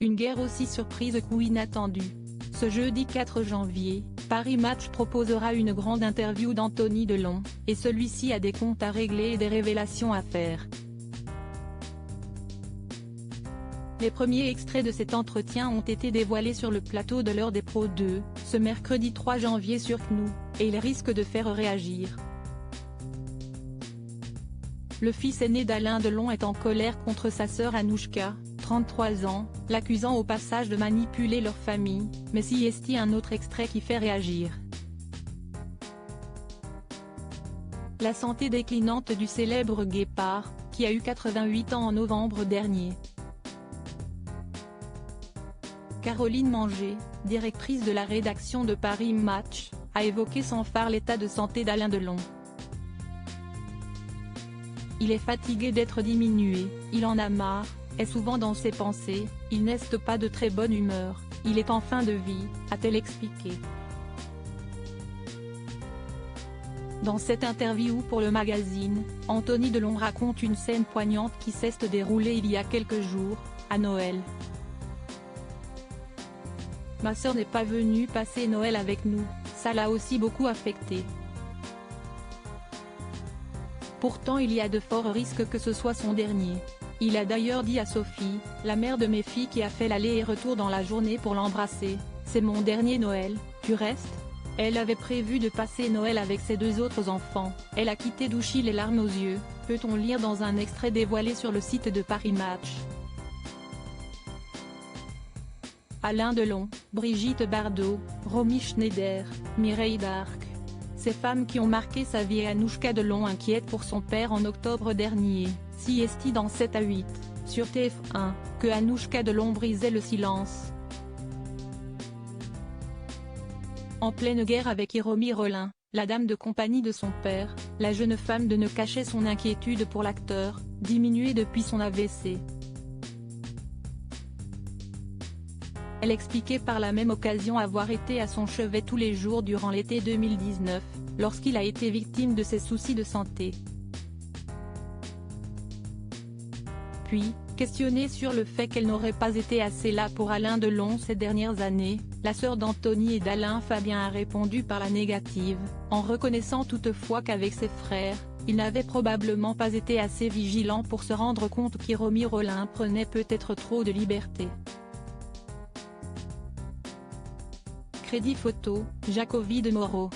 Une guerre aussi surprise qu'ou inattendue. Ce jeudi 4 janvier, Paris Match proposera une grande interview d'Anthony Delon, et celui-ci a des comptes à régler et des révélations à faire. Les premiers extraits de cet entretien ont été dévoilés sur le plateau de l'Heure des Pros 2, ce mercredi 3 janvier sur CNews, et ils risquent de faire réagir. Le fils aîné d'Alain Delon est en colère contre sa sœur Anouchka, 33 ans, l'accusant au passage de manipuler leur famille, mais s'y est un autre extrait qui fait réagir. La santé déclinante du célèbre guépard, qui a eu 88 ans en novembre dernier. Caroline Manger, directrice de la rédaction de Paris Match, a évoqué sans phare l'état de santé d'Alain Delon. Il est fatigué d'être diminué, il en a marre, est souvent dans ses pensées, il n'est pas de très bonne humeur, il est en fin de vie, a-t-elle expliqué. Dans cette interview pour le magazine, Anthony Delon raconte une scène poignante qui s'est déroulée il y a quelques jours, à Noël. Ma sœur n'est pas venue passer Noël avec nous, ça l'a aussi beaucoup affecté. Pourtant il y a de forts risques que ce soit son dernier. Il a d'ailleurs dit à Sophie, la mère de mes filles qui a fait l'aller et retour dans la journée pour l'embrasser, c'est mon dernier Noël, tu restes ? Elle avait prévu de passer Noël avec ses deux autres enfants, elle a quitté Douchy les larmes aux yeux, peut-on lire dans un extrait dévoilé sur le site de Paris Match. Alain Delon, Brigitte Bardot, Romy Schneider, Mireille Darc. Ces femmes qui ont marqué sa vie et Anouchka Delon inquiète pour son père en octobre dernier, si est dans 7 à 8, sur TF1, que Anouchka Delon brisait le silence. En pleine guerre avec Hiromi Rollin, la dame de compagnie de son père, la jeune femme ne cachait son inquiétude pour l'acteur, diminué depuis son AVC. Elle expliquait par la même occasion avoir été à son chevet tous les jours durant l'été 2019, lorsqu'il a été victime de ses soucis de santé. Puis, questionnée sur le fait qu'elle n'aurait pas été assez là pour Alain Delon ces dernières années, la sœur d'Anthony et d'Alain Fabien a répondu par la négative, en reconnaissant toutefois qu'avec ses frères, il n'avait probablement pas été assez vigilant pour se rendre compte qu'Hiromi Rollin prenait peut-être trop de liberté. Crédit photo, Jacobi de Moreau.